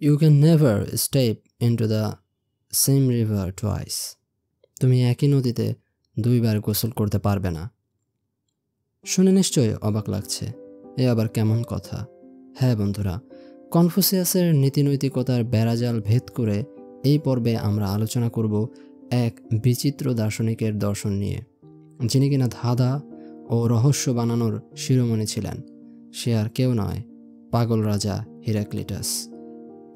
You can never step into the same river twice. তুমি একই নদীতে দুইবার গোসল করতে পারবে না। শুনে নিশ্চয়ই অবাক লাগছে, এ আবার কেমন কথা? হ্যাঁ বন্ধুরা, কনফুসিয়াসের নীতিনৈতিকতার বেড়াজাল ভেদ করে এই পর্বে আমরা আলোচনা করব এক বিচিত্র দার্শনিকের দর্শন নিয়ে, যিনি কিনা ধাঁধা ও রহস্য বানানোর শিরোমণি ছিলেন। সে আর কেউ নয়, পাগল রাজা হিরাক্লিটাস।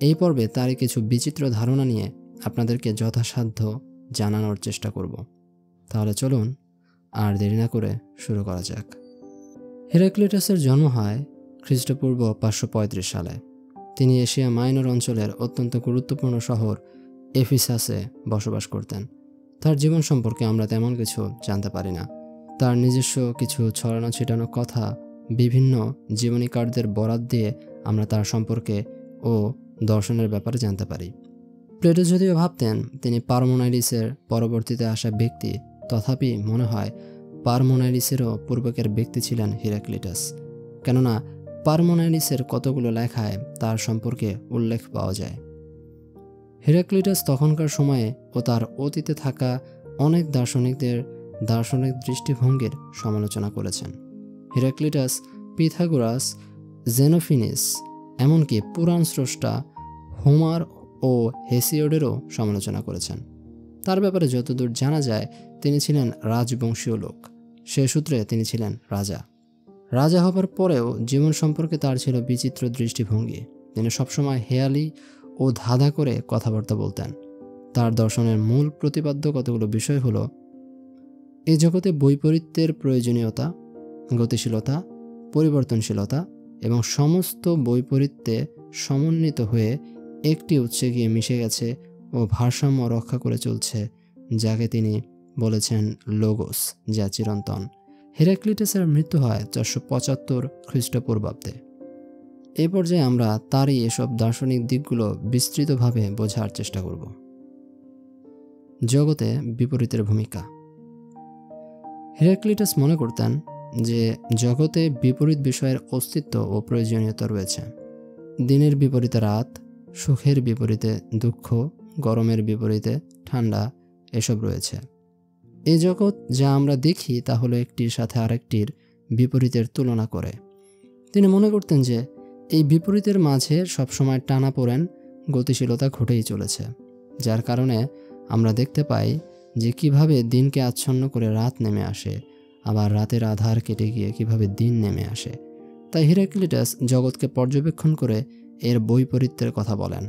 এই পর্বে তারই কিছু বিচিত্র ধারণা নিয়ে আপনাদেরকে যথাসাধ্য জানানোর চেষ্টা করব। তাহলে চলুন আর দেরি না করে শুরু করা যাক। হিরাক্লিটাসের জন্ম হয় খ্রিস্টপূর্ব 535 সালে। তিনি এশিয়া মাইনর অঞ্চলের অত্যন্ত গুরুত্বপূর্ণ শহর এফিসাসে বসবাস করতেন। তার জীবন সম্পর্কে আমরা তেমন কিছু জানতে পারি না। তার নিজস্ব কিছু ছড়ানো ছিটানো কথা, বিভিন্ন জীবনীকারদের বরাত দিয়ে আমরা তার সম্পর্কে ও দর্শনের ব্যাপারে জানতে পারি। প্লেটো যদিও ভাবতেন তিনি পারমোনাইডিসের পরবর্তীতে আসা ব্যক্তি, তথাপি মনে হয় পারমোনাইডিসেরও পূর্বকের ব্যক্তি ছিলেন হিরাক্লিটাস। কেননা পারমোনাইডিসের কতগুলো লেখায় তার সম্পর্কে উল্লেখ পাওয়া যায়। হিরাক্লিটাস তখনকার সময়ে ও তার অতীতে থাকা অনেক দার্শনিকদের দার্শনিক দৃষ্টিভঙ্গির সমালোচনা করেছেন। হিরাক্লিটাস পিথাগোরাস, জেনোফিনিস, এমনকি পুরাণ স্রষ্টা হোমার ও হেসিওডেরও সমালোচনা করেছেন। তার ব্যাপারে যতদূর জানা যায় তিনি ছিলেন রাজবংশীয় লোক। সে সূত্রে তিনি ছিলেন রাজা। রাজা হবার পরেও জীবন সম্পর্কে তার ছিল বিচিত্র দৃষ্টিভঙ্গি। তিনি সবসময় হেয়ালি ও ধাঁধা করে কথাবার্তা বলতেন। তার দর্শনের মূল প্রতিপাদ্য কতগুলো বিষয় হলো: এই জগতে বৈপরীত্যের প্রয়োজনীয়তা, গতিশীলতা, পরিবর্তনশীলতা এবং সমস্ত বৈপরীত্যে সমন্বিত হয়ে একটি উৎসে গিয়ে মিশে গেছে ও ভারসাম্য রক্ষা করে চলছে, যাকে তিনি বলেছেন লোগোস, যা চিরন্তন। হিরাক্লিটাসের মৃত্যু হয় 475 খ্রিস্টপূর্বাব্দে। এই পর্যায়ে আমরা তারই এসব দার্শনিক দিকগুলো বিস্তৃতভাবে বোঝার চেষ্টা করব। জগতে বিপরীতের ভূমিকা। হিরাক্লিটাস মনে করতেন যে জগতে বিপরীত বিষয়ের অস্তিত্ব ও প্রয়োজনীয়তা রয়েছে। দিনের বিপরীতে রাত, সুখের বিপরীতে দুঃখ, গরমের বিপরীতে ঠান্ডা, এসব রয়েছে। এই জগৎ যা আমরা দেখি তা হলো একটির সাথে আরেকটির বিপরীতের তুলনা করে। তিনি মনে করতেন যে এই বিপরীতের মাঝে সবসময় টানাপোড়েন, গতিশীলতা ঘটেই চলেছে, যার কারণে আমরা দেখতে পাই যে কিভাবে দিনকে আচ্ছন্ন করে রাত নেমে আসে, আবার রাতের আধার কেটে গিয়ে কিভাবে দিন নেমে আসে। তাই হিরাক্লিটাস জগৎকে পর্যবেক্ষণ করে এর বৈপরীত্যের কথা বলেন।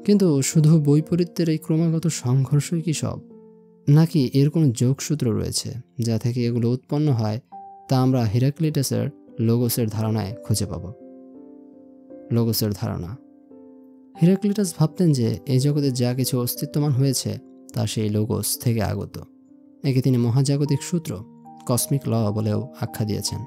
কিন্তু শুধু বৈপরীত্যের এই ক্রমাগত সংঘর্ষই কি সব, নাকি এর কোনো যোগসূত্র রয়েছে যা থেকে এগুলো উৎপন্ন হয়, তা আমরা হিরাক্লিটাসের লোগোসের ধারণায় খুঁজে পাব। লোগোসের ধারণা। হিরাক্লিটাস ভাবতেন যে এই জগতে যা কিছু অস্তিত্বমান হয়েছে তা সেই লোগোস থেকে আগত। একে তিনি মহাজাগতিক সূত্র, কসমিক ল বলেও আখ্যা দিয়েছেন।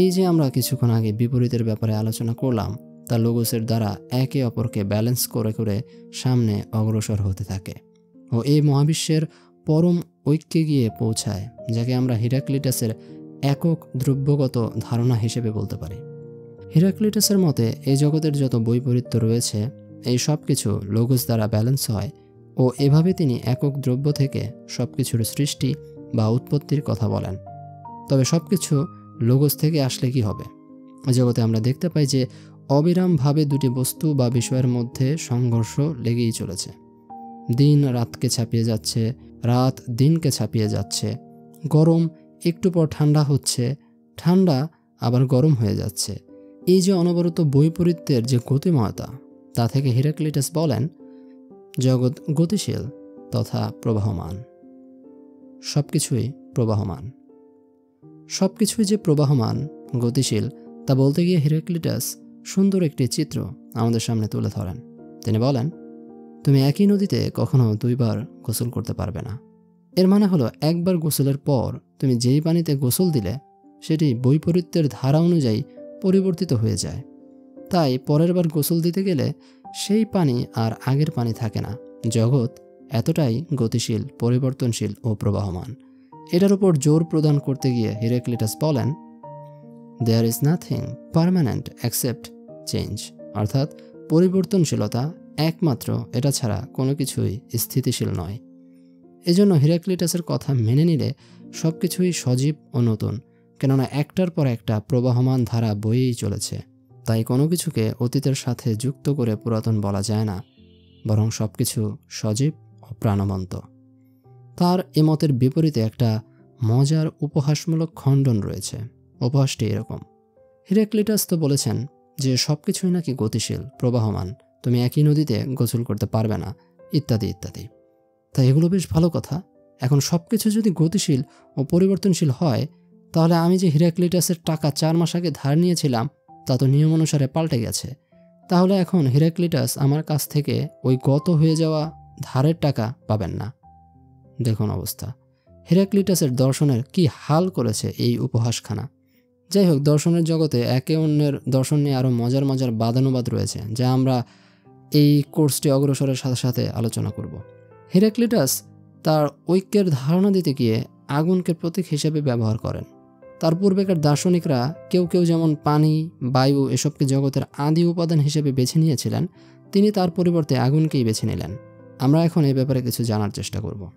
এই যে আমরা কিছুক্ষণ আগে বিপরীতের ব্যাপারে আলোচনা করলাম, তা লোগোসের দ্বারা একে অপরকে ব্যালেন্স করে করে সামনে অগ্রসর হতে থাকে ও এই মহাবিশ্বের পরম ঐক্যে গিয়ে পৌঁছায়, যাকে আমরা হিরাক্লিটাসের একক দ্রব্যগত ধারণা হিসেবে বলতে পারি। হিরাক্লিটাসের মতে এই জগতের যত বৈপরীত্য রয়েছে, এই সব কিছু লোগোস দ্বারা ব্যালেন্স হয় ও এভাবে তিনি একক দ্রব্য থেকে সব কিছুর সৃষ্টি বা উৎপত্তির কথা বলেন। তবে সব কিছু লোগোস থেকে আসলে কি হবে? জগতে আমরা দেখতে পাই যে অবিরামভাবে দুটি বস্তু বা বিষয়ের মধ্যে সংঘর্ষ লেগেই চলেছে। দিন রাতকে ছাপিয়ে যাচ্ছে, রাত দিনকে ছাপিয়ে যাচ্ছে, গরম একটু পর ঠান্ডা হচ্ছে, ঠান্ডা আবার গরম হয়ে যাচ্ছে। এই যে অনবরত বৈপরীত্যের যে গতিময়তা, তা থেকে হিরাক্লিটাস বলেন জগৎ গতিশীল তথা প্রবাহমান। সবকিছুই প্রবাহমান। সবকিছুই যে প্রবাহমান, গতিশীল, তা বলতে গিয়ে হিরাক্লিটাস সুন্দর একটি চিত্র আমাদের সামনে তুলে ধরেন। তিনি বলেন, তুমি একই নদীতে কখনো দুইবার গোসল করতে পারবে না। এর মানে হলো একবার গোসলের পর তুমি যেই পানিতে গোসল দিলে সেটি বৈপরীত্যের ধারা অনুযায়ী পরিবর্তিত হয়ে যায়। তাই পরের বার গোসল দিতে গেলে সেই পানি আর আগের পানি থাকে না। জগৎ এতটাই গতিশীল, পরিবর্তনশীল ও প্রবাহমান। এটার উপর জোর প্রদান করতে গিয়ে হিরাক্লিটাস বলেন, there is nothing permanent except change, অর্থাৎ পরিবর্তনশীলতা একমাত্র এটা ছাড়া কোনো কিছুই স্থিতিশীল নয়। এজন্য হিরাক্লিটাসের কথা মেনে নিলে সব কিছুই সজীব ও নতুন, কেননা একটার পর একটা প্রবাহমান ধারা বয়েই চলেছে। তাই কোনো কিছুকে অতীতের সাথে যুক্ত করে পুরাতন বলা যায় না, বরং সব কিছু সজীব ও প্রাণবন্ত। তার এ মতের বিপরীতে একটা মজার উপহাসমূলক খণ্ডন রয়েছে। উপহাসটি এরকম: হিরাক্লিটাস তো বলেছেন যে সব কিছুই নাকি গতিশীল, প্রবাহমান, তুমি একই নদীতে গোসল করতে পারবে না, ইত্যাদি ইত্যাদি। তাই এগুলো বেশ ভালো কথা। এখন সব কিছু যদি গতিশীল ও পরিবর্তনশীল হয়, তাহলে আমি যে হিরাক্লিটাসের টাকা 4 মাস আগে ধার নিয়েছিলাম তা তো নিয়ম অনুসারে পাল্টে গেছে। তাহলে এখন হিরাক্লিটাস আমার কাছ থেকে ওই গত হয়ে যাওয়া ধারের টাকা পাবেন না। দেখুন অবস্থা, হিরাক্লিটাসের দর্শনের কি হাল করেছে এই উপহাসখানা। যাই হোক, দর্শনের জগতে একে অন্যের দর্শন নিয়ে আরও মজার মজার বাদানুবাদ রয়েছে, যা আমরা এই কোর্সটি অগ্রসরের সাথে সাথে আলোচনা করব। হিরাক্লিটাস তার ঐক্যের ধারণা দিতে গিয়ে আগুনকে প্রতীক হিসেবে ব্যবহার করেন। তার পূর্বেকার দার্শনিকরা কেউ কেউ যেমন পানি, বায়ু এসবকে জগতের আদি উপাদান হিসেবে বেছে নিয়েছিলেন, তিনি তার পরিবর্তে আগুনকেই বেছে নিলেন। আমরা এখন এই ব্যাপারে কিছু জানার চেষ্টা করব।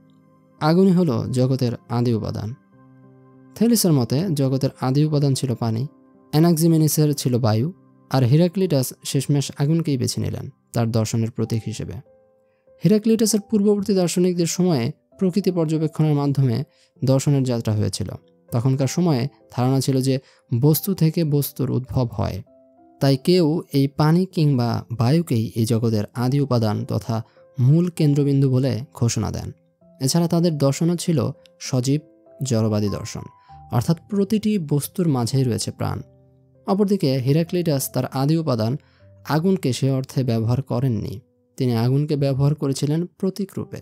আগুনই হলো জগতের আদি উপাদান। থেলিসের মতে জগতের আদি উপাদান ছিল পানি, অ্যানাক্সিমেনিসের ছিল বায়ু, আর হিরাক্লিটাস শেষমেশ আগুনকেই বেছে নিলেন তার দর্শনের প্রতীক হিসেবে। হিরাক্লিটাসের পূর্ববর্তী দার্শনিকদের সময়ে প্রকৃতি পর্যবেক্ষণের মাধ্যমে দর্শনের যাত্রা হয়েছিল। তখনকার সময়ে ধারণা ছিল যে বস্তু থেকে বস্তুর উদ্ভব হয়। তাই কেউ এই পানি কিংবা বায়ুকেই এই জগতের আদি উপাদান তথা মূল কেন্দ্রবিন্দু বলে ঘোষণা দেন। এছাড়া তাদের দর্শনও ছিল সজীব জড়বাদী দর্শন, অর্থাৎ প্রতিটি বস্তুর মাঝেই রয়েছে প্রাণ। অপরদিকে হিরাক্লিটাস তার আদি উপাদান আগুনকে সে অর্থে ব্যবহার করেননি। তিনি আগুনকে ব্যবহার করেছিলেন প্রতীক রূপে।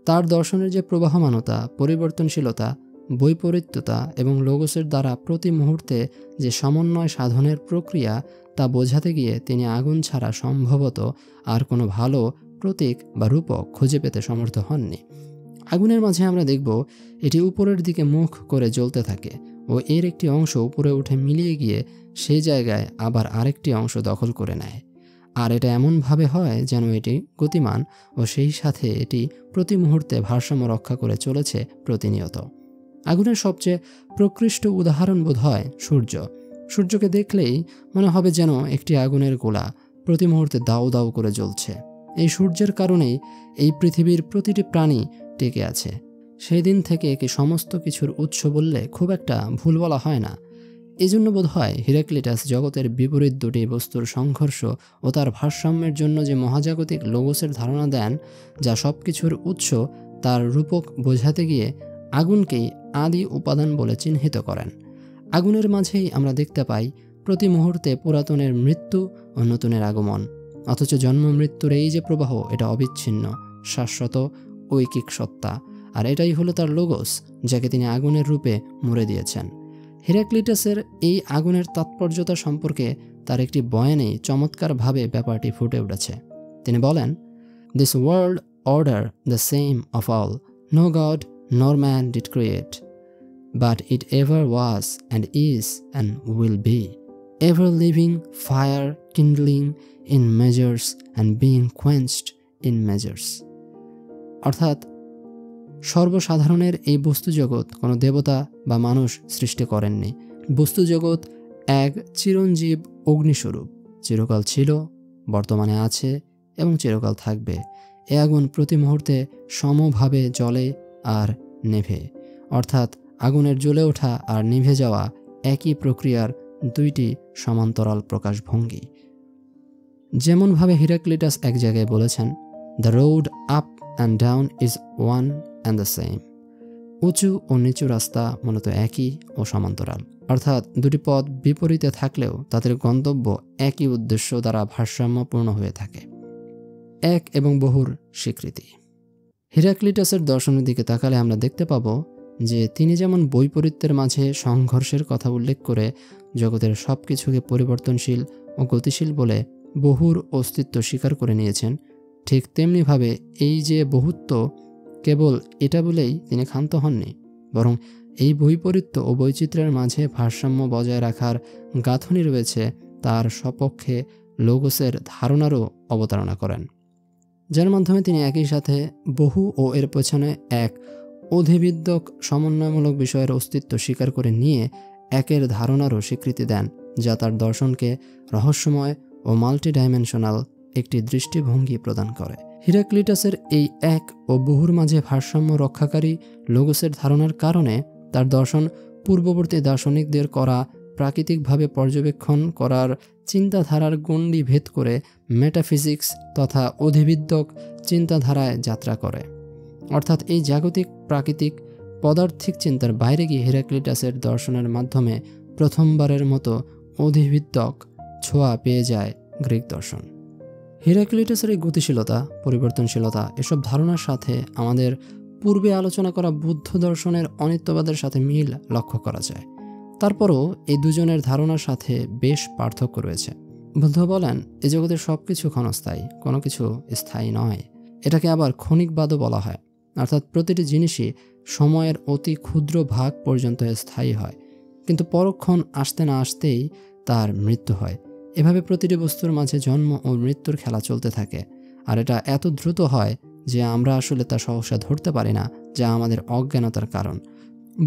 তার দর্শনের যে প্রবাহমানতা, পরিবর্তনশীলতা, বৈপরীত্যতা এবং লোগোসের দ্বারা প্রতি মুহূর্তে যে সমন্বয় সাধনের প্রক্রিয়া, তা বোঝাতে গিয়ে তিনি আগুন ছাড়া সম্ভবত আর কোনো ভালো প্রতীক বা রূপক খুঁজে পেতে সমর্থ হননি। আগুনের মাঝে আমরা দেখব এটি উপরের দিকে মুখ করে জ্বলতে থাকে ও এর একটি অংশ উপরে উঠে মিলিয়ে গিয়ে সেই জায়গায় আবার আরেকটি অংশ দখল করে নেয়। আর এটা এমনভাবে হয় যেন এটি গতিমান ও সেই সাথে এটি প্রতি মুহূর্তে ভারসাম্য রক্ষা করে চলেছে প্রতিনিয়ত। আগুনের সবচেয়ে প্রকৃষ্ট উদাহরণ বোধ হয় সূর্য। সূর্যকে দেখলেই মনে হবে যেন একটি আগুনের গোলা প্রতি মুহূর্তে দাউ দাউ করে জ্বলছে। এই সূর্যের কারণেই এই পৃথিবীর প্রতিটি প্রাণী টিকে আছে। সেই দিন থেকে একে সমস্ত কিছুর উৎস বললে খুব একটা ভুল বলা হয় না। এই জন্য বোধ হয় হিরাক্লিটাস জগতের বিপরীত দুটি বস্তুর সংঘর্ষ ও তার ভারসাম্যের জন্য যে মহাজাগতিক লোগোসের ধারণা দেন, যা সব কিছুর উৎস, তার রূপক বোঝাতে গিয়ে আগুনকেই আদি উপাদান বলে চিহ্নিত করেন। আগুনের মাঝেই আমরা দেখতে পাই প্রতি মুহূর্তে পুরাতনের মৃত্যু ও নতুনের আগমন। অথচ জন্ম মৃত্যুর এই যে প্রবাহ, এটা অবিচ্ছিন্ন, শাশ্বত, ঐকিক সত্তা। আর এটাই হলো তার লোগোস, যাকে তিনি আগুনের রূপে মুড়ে দিয়েছেন। হিরাক্লিটাসের এই আগুনের তাৎপর্যতা সম্পর্কে তার একটি বয়ানেই চমৎকারভাবে ব্যাপারটি ফুটে উঠেছে। তিনি বলেন, "This world order the same of all, no God nor man did create, but it ever was and is and will be, ever living, fire kindling in measures and being quenched in measures." অর্থাৎ সর্বসাধারণের এই বস্তুজগৎ কোনো দেবতা বা মানুষ সৃষ্টি করেননি। বস্তুজগৎ এক চিরঞ্জীব অগ্নিস্বরূপ, চিরকাল ছিল, বর্তমানে আছে এবং চিরকাল থাকবে। এ আগুন প্রতি মুহূর্তে সমভাবে জ্বলে আর নেভে, অর্থাৎ আগুনের জ্বলে ওঠা আর নিভে যাওয়া একই প্রক্রিয়ার দুইটি সমান্তরাল প্রকাশভঙ্গি। যেমনভাবে হিরাক্লিটাস এক জায়গায় বলেছেন, "the road up and down is one and the same." উঁচু ও নিচু রাস্তা মূলত একই ও সমান্তরাল, অর্থাৎ দুটি পথ বিপরীতে থাকলেও তাদের গন্তব্য একই উদ্দেশ্য দ্বারা ভারসাম্যপূর্ণ হয়ে থাকে। এক এবং বহুর স্বীকৃতি। হিরাক্লিটাসের দর্শনের দিকে তাকালে আমরা দেখতে পাব যে তিনি যেমন বৈপরীত্যের মাঝে সংঘর্ষের কথা উল্লেখ করে জগতের সব কিছুকে পরিবর্তনশীল ও গতিশীল বলে বহুর অস্তিত্ব স্বীকার করে নিয়েছেন, ঠিক তেমনিভাবে এই যে বহুত্ব, কেবল এটা বলেই তিনি ক্ষান্ত হননি, বরং এই বৈপরীত্য ও বৈচিত্র্যের মাঝে ভারসাম্য বজায় রাখার গাঁথনি রয়েছে তার সপক্ষে লোগোসের ধারণারও অবতারণা করেন, যার মাধ্যমে তিনি একই সাথে বহু ও এর পেছনে এক অধিবিদ্যক সমন্বয়মূলক বিষয়ের অস্তিত্ব স্বীকার করে নিয়ে একের ধারণারও স্বীকৃতি দেন, যা তার দর্শনকে রহস্যময় ও মাল্টিডাইমেনশনাল একটি দৃষ্টিভঙ্গি প্রদান করে। হিরাক্লিটাসের এই এক ও বহুর মাঝে ভারসাম্য রক্ষাকারী লোগোসের ধারণার কারণে তার দর্শন পূর্ববর্তী দার্শনিকদের করা প্রাকৃতিকভাবে পর্যবেক্ষণ করার চিন্তাধারার গণ্ডি ভেদ করে মেটাফিজিক্স তথা অধিবিদ্যক চিন্তাধারায় যাত্রা করে। অর্থাৎ এই জাগতিক প্রাকৃতিক পদার্থিক চিন্তার বাইরে গিয়ে হিরাক্লিটাসের দর্শনের মাধ্যমে প্রথমবারের মতো অধিবিদ্যক ছোঁয়া পেয়ে যায় গ্রিক দর্শন। হিরাক্লিটাসের এই গতিশীলতা, পরিবর্তনশীলতা এসব ধারণার সাথে আমাদের পূর্বে আলোচনা করা বুদ্ধ দর্শনের অনিত্যবাদের সাথে মিল লক্ষ্য করা যায়। তারপরও এই দুজনের ধারণার সাথে বেশ পার্থক্য রয়েছে। বুদ্ধ বলেন, এ জগতের সব কিছু ক্ষণস্থায়ী, কোনো কিছু স্থায়ী নয়। এটাকে আবার ক্ষণিকবাদও বলা হয়, অর্থাৎ প্রতিটি জিনিসই সময়ের অতি ক্ষুদ্র ভাগ পর্যন্ত স্থায়ী হয়, কিন্তু পরক্ষণ আসতে না আসতেই তার মৃত্যু হয়। এভাবে প্রতিটি বস্তুর মাঝে জন্ম ও মৃত্যুর খেলা চলতে থাকে, আর এটা এত দ্রুত হয় যে আমরা আসলে তা সহসা ধরতে পারি না, যা আমাদের অজ্ঞানতার কারণ।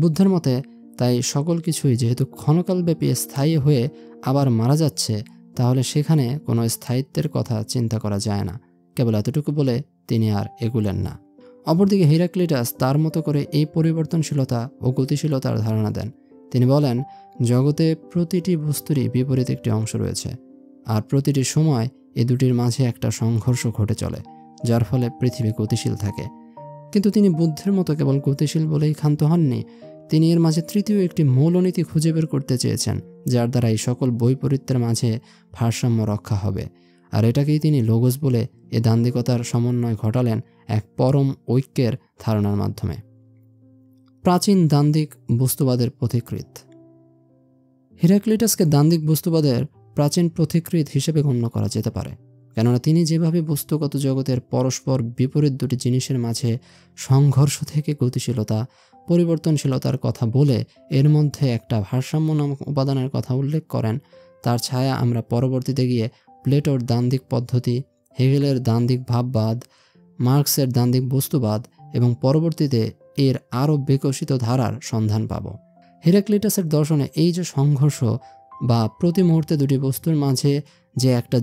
বুদ্ধের মতে তাই সকল কিছুই যেহেতু ক্ষণকালব্যাপী স্থায়ী হয়ে আবার মারা যাচ্ছে, তাহলে সেখানে কোনো স্থায়িত্বের কথা চিন্তা করা যায় না। কেবল এতটুকু বলে তিনি আর এগুলেন না। অপরদিকে হিরাক্লিটাস তার মতো করে এই পরিবর্তনশীলতা ও গতিশীলতার ধারণা দেন। তিনি বলেন, জগতে প্রতিটি বস্তুরই বিপরীত একটি অংশ রয়েছে, আর প্রতিটি সময় এই দুটির মাঝে একটা সংঘর্ষ ঘটে চলে, যার ফলে পৃথিবী গতিশীল থাকে। কিন্তু তিনি বুদ্ধের মতো কেবল গতিশীল বলেই ক্ষান্ত হননি। তিনি এর মাঝে তৃতীয় একটি মৌলনীতি খুঁজে বের করতে চেয়েছেন, যার দ্বারা এই সকল বৈপরীত্যের মাঝে ভারসাম্য রক্ষা হবে। আর এটাকেই তিনি লোগোস বলে এ দান্দিকতার সমন্বয় ঘটালেন এক পরম ঐক্যের ধারণার মাধ্যমে। প্রাচীন দান্দিক বস্তুবাদের পথিকৃৎ। হিরাক্লিটাসকে দান্দিক বস্তুবাদের প্রাচীন পথিকৃৎ হিসেবে গণ্য করা যেতে পারে, কেননা তিনি যেভাবে বস্তুগত জগতের পরস্পর বিপরীত দুটি জিনিসের মাঝে সংঘর্ষ থেকে গতিশীলতা, পরিবর্তনশীলতার কথা বলে এর মধ্যে একটা ভারসাম্য নামক উপাদানের কথা উল্লেখ করেন, তার ছায়া আমরা পরবর্তীতে গিয়ে প্লেটোর দান্দিক পদ্ধতি, হেগেলের দান্দিক ভাববাদ, মার্কসের দান্দিক বস্তুবাদ এবং পরবর্তীতে এর আরও বিকশিত ধারার সন্ধান পাব। হিরাক্লিটাসের দর্শনে এই যে সংঘর্ষ বা প্রতি মুহূর্তে দুটি বস্তুর মাঝে যে একটা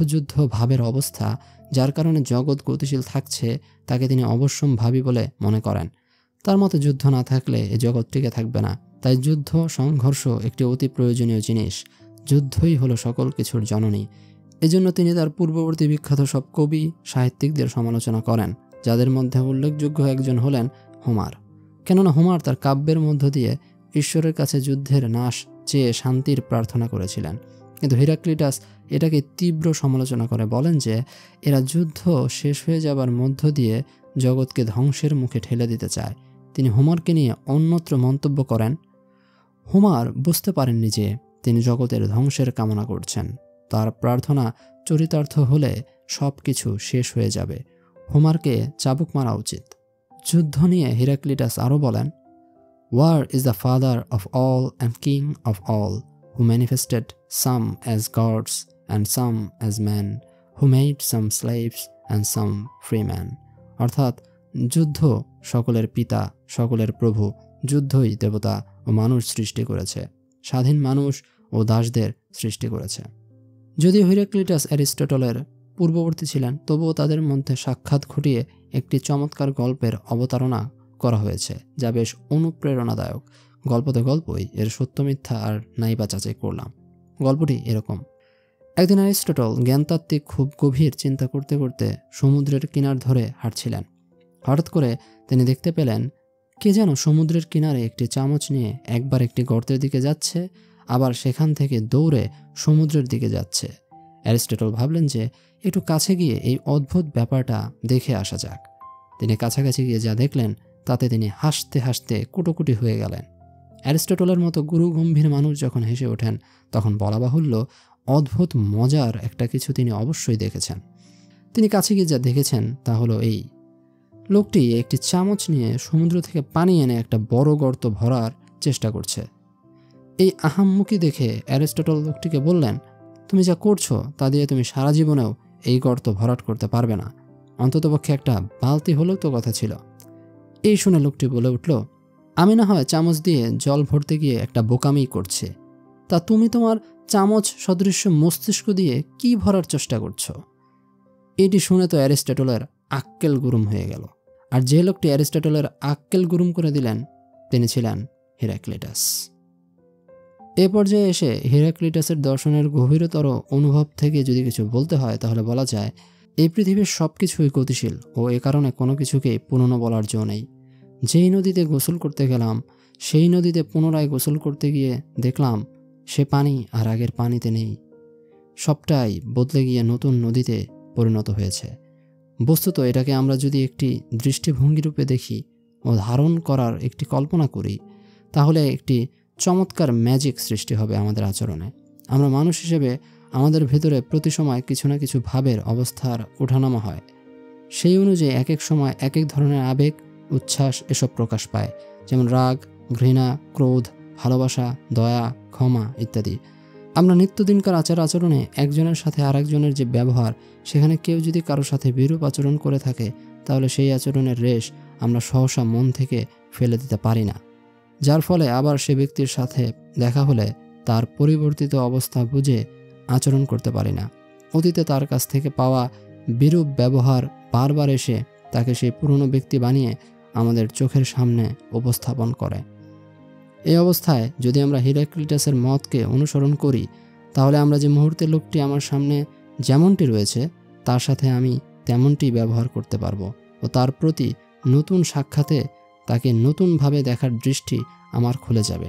যুদ্ধ ভাবের অবস্থা, যার কারণে জগৎ গতিশীল থাকছে, তাকে তিনি অবশ্যম্ভাবী বলে মনে করেন। তার মতে যুদ্ধ না থাকলে এ জগৎ টিকে থাকবে না। তাই যুদ্ধ, সংঘর্ষ একটি অতি প্রয়োজনীয় জিনিস। যুদ্ধই হলো সকল কিছুর জননী। এজন্য তিনি তার পূর্ববর্তী বিখ্যাত সব কবি, সাহিত্যিকদের সমালোচনা করেন, যাদের মধ্যে উল্লেখযোগ্য একজন হলেন হোমার। কেননা হোমার তার কাব্যের মধ্য দিয়ে ঈশ্বরের কাছে যুদ্ধের নাশ চেয়ে শান্তির প্রার্থনা করেছিলেন। কিন্তু হিরাক্লিটাস এটাকে তীব্র সমালোচনা করে বলেন যে এরা যুদ্ধ শেষ হয়ে যাবার মধ্য দিয়ে জগৎকে ধ্বংসের মুখে ঠেলে দিতে চায়। তিনি হোমারকে নিয়ে অন্যত্র মন্তব্য করেন, হোমার বুঝতে পারেননি যে তিনি জগতের ধ্বংসের কামনা করছেন। তার প্রার্থনা চরিতার্থ হলে সব কিছু শেষ হয়ে যাবে। হোমারকে চাবুক মারা উচিত। যুদ্ধ নিয়ে হিরাক্লিটাস আরও বলেন, War is the father of all and king of all, who manifested some as gods and some as men, who made some slaves and some free men. অর্থাৎ যুদ্ধ সকলের পিতা, সকলের প্রভু। যুদ্ধই দেবতা ও মানুষ সৃষ্টি করেছে, স্বাধীন মানুষ ও দাসদের সৃষ্টি করেছে। যদিও হিরাক্লিটাস অ্যারিস্টটলের পূর্ববর্তী ছিলেন, তবুও তাদের মধ্যে সাক্ষাৎ ঘটিয়ে একটি চমৎকার গল্পের অবতারণা করা হয়েছে, যা বেশ অনুপ্রেরণাদায়ক। গল্প তো গল্পই, এর সত্য মিথ্যা আর নাইবা যাচাই করলাম। গল্পটি এরকম: একদিন অ্যারিস্টটল জ্ঞানতাত্ত্বিক খুব গভীর চিন্তা করতে করতে সমুদ্রের কিনার ধরে হাঁটছিলেন। হঠাৎ করে তিনি দেখতে পেলেন কে যেন সমুদ্রের কিনারে একটি চামচ নিয়ে একবার একটি গর্তের দিকে যাচ্ছে, আবার সেখান থেকে দৌড়ে সমুদ্রের দিকে যাচ্ছে। অ্যারিস্টটল ভাবলেন যে একটু কাছে গিয়ে এই অদ্ভুত ব্যাপারটা দেখে আসা যাক। তিনি কাছাকাছি গিয়ে যা দেখলেন তাতে তিনি হাসতে হাসতে কুটোকুটি হয়ে গেলেন। অ্যারিস্টটলের মতো গুরু গম্ভীর মানুষ যখন হেসে ওঠেন, তখন বলা বাহুল্য অদ্ভুত মজার একটা কিছু তিনি অবশ্যই দেখেছেন। তিনি কাছে গিয়ে যা দেখেছেন তা হলো এই: লোকটি একটি চামচ নিয়ে সমুদ্র থেকে পানি এনে একটা বড় গর্ত ভরার চেষ্টা করছে। এই আহাম্মুকি দেখে অ্যারিস্টটল লোকটিকে বললেন, তুমি যা করছো তা দিয়ে তুমি সারা জীবনেও এই গর্ত ভরাট করতে পারবে না, অন্ততপক্ষে একটা বালতি হলেও তো কথা ছিল। এই শুনে লোকটি বলে উঠল, আমি না হয় চামচ দিয়ে জল ভরতে গিয়ে একটা বোকামি করছে, তা তুমি তোমার চামচ সদৃশ্য মস্তিষ্ক দিয়ে কি ভরার চেষ্টা করছো? এটি শুনে তো অ্যারিস্টটলের আক্কেল গুরুম হয়ে গেল। আর যে লোকটি অ্যারিস্টটলের আক্কেল গুরুম করে দিলেন তিনি ছিলেন হিরাক্লিটাস। এ পর্যায়ে এসে হিরাক্লিটাসের দর্শনের গভীরতর অনুভব থেকে যদি কিছু বলতে হয় তাহলে বলা যায়, এই পৃথিবীর সব কিছুই গতিশীল ও এ কারণে কোনো কিছুকেই পুরনো বলার জো নেই। যেই নদীতে গোসল করতে গেলাম সেই নদীতে পুনরায় গোসল করতে গিয়ে দেখলাম সে পানি আর আগের পানিতে নেই, সবটাই বদলে গিয়ে নতুন নদীতে পরিণত হয়েছে। বস্তুত এটাকে আমরা যদি একটি দৃষ্টিভঙ্গিরূপে দেখি ও ধারণ করার একটি কল্পনা করি তাহলে একটি চমৎকার ম্যাজিক সৃষ্টি হবে আমাদের আচরণে। আমরা মানুষ হিসেবে আমাদের ভেতরে প্রতি সময় কিছু না কিছু ভাবের অবস্থার ওঠানামা হয়। সেই অনুযায়ী এক এক সময় এক এক ধরনের আবেগ, উচ্ছ্বাস এসব প্রকাশ পায়, যেমন রাগ, ঘৃণা, ক্রোধ, ভালোবাসা, দয়া, ক্ষমা ইত্যাদি। আমরা নিত্যদিনকার আচার আচরণে একজনের সাথে আরেকজনের যে ব্যবহার, সেখানে কেউ যদি কারো সাথে বিরূপ আচরণ করে থাকে তাহলে সেই আচরণের রেশ আমরা সহসা মন থেকে ফেলে দিতে পারি না, যার ফলে আবার সে ব্যক্তির সাথে দেখা হলে তার পরিবর্তিত অবস্থা বুঝে আচরণ করতে পারি না। অতীতে তার কাছ থেকে পাওয়া বিরূপ ব্যবহার বারবার এসে তাকে সেই পুরনো ব্যক্তি বানিয়ে আমাদের চোখের সামনে উপস্থাপন করে। এই অবস্থায় যদি আমরা হিরাক্লিটাসের মতকে অনুসরণ করি তাহলে আমরা যে মুহূর্তে লোকটি আমার সামনে যেমনটি রয়েছে তার সাথে আমি তেমনটি ব্যবহার করতে পারবো ও তার প্রতি নতুন সাক্ষাতে তাকে নতুনভাবে দেখার দৃষ্টি আমার খুলে যাবে।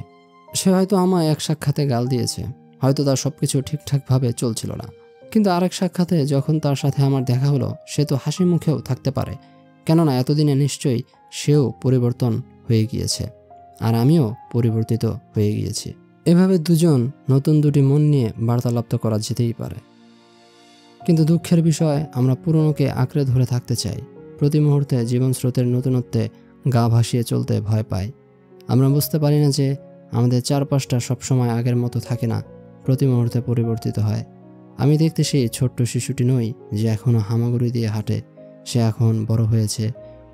সে হয়তো আমায় এক সাক্ষাতে গাল দিয়েছে, হয়তো তার সব কিছু ঠিকঠাকভাবে চলছিল না, কিন্তু আরেক সাক্ষাতে যখন তার সাথে আমার দেখা হলো সে তো হাসি মুখেও থাকতে পারে, কেননা এতদিনে নিশ্চয়ই সেও পরিবর্তন হয়ে গিয়েছে আর আমিও পরিবর্তিত হয়ে গিয়েছি। এভাবে দুজন নতুন দুটি মন নিয়ে বার্তালাপ তো করা যেতেই পারে, কিন্তু দুঃখের বিষয় আমরা পুরনোকে আঁকড়ে ধরে থাকতে চাই। প্রতি মুহূর্তে জীবন স্রোতের নতুনত্বে গা ভাসিয়ে চলতে ভয় পাই। আমরা বুঝতে পারি না যে আমাদের চারপাশটা সবসময় আগের মতো থাকে না, প্রতি মুহূর্তে পরিবর্তিত হয়। আমি দেখতে সেই ছোট্ট শিশুটি নই যে এখনও হামাগুড়ি দিয়ে হাঁটে, সে এখন বড় হয়েছে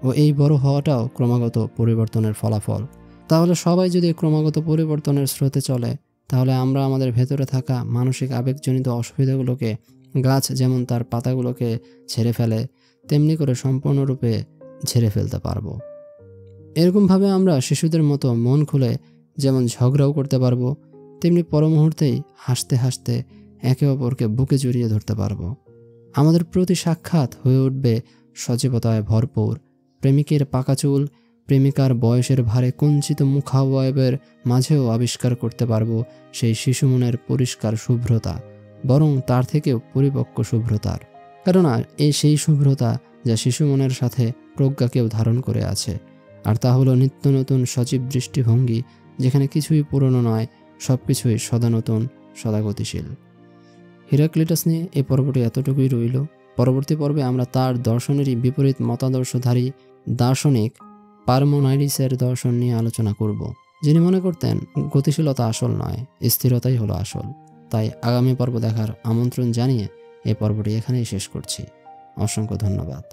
ও এই বড় হওয়াটাও ক্রমাগত পরিবর্তনের ফলাফল। তাহলে সবাই যদি ক্রমাগত পরিবর্তনের স্রোতে চলে তাহলে আমরা আমাদের ভেতরে থাকা মানসিক আবেগজনিত অসুবিধাগুলোকে, গাছ যেমন তার পাতাগুলোকে ঝেড়ে ফেলে তেমনি করে সম্পূর্ণরূপে ঝেড়ে ফেলতে পারবো। এরকমভাবে আমরা শিশুদের মতো মন খুলে যেমন ঝগড়াও করতে পারবো তেমনি পর মুহূর্তেই হাসতে হাসতে একে অপরকে বুকে জড়িয়ে ধরতে পারবো। আমাদের প্রতি সাক্ষাৎ হয়ে উঠবে সজীবতায় ভরপুর। প্রেমিকের পাকা চুল, প্রেমিকার বয়সের ভারে কুঞ্চিত মুখাবয়বের মাঝেও আবিষ্কার করতে পারবো সেই শিশু মনের পরিষ্কার শুভ্রতা, বরং তার থেকেও পরিপক্ক শুভ্রতার। কেননা সেই শুভ্রতা যা শিশু মনের সাথে প্রজ্ঞাকেও ধারণ করে আছে, আর তা হলো নিত্য নতুন সজীব দৃষ্টিভঙ্গি, যেখানে কিছুই পুরনো নয়, সব কিছুই সদা নতুন, সদা গতিশীল। হিরাক্লিটাস নিয়ে এই পর্বটি এতটুকুই রইল। পরবর্তী পর্বে আমরা তার দর্শনেরই বিপরীত মতাদর্শধারী দার্শনিক পারমেনাইডিসের দর্শন নিয়ে আলোচনা করব, যিনি মনে করতেন গতিশীলতা আসল নয়, স্থিরতাই হলো আসল। তাই আগামী পর্ব দেখার আমন্ত্রণ জানিয়ে এই পর্বটি এখানেই শেষ করছি। অসংখ্য ধন্যবাদ।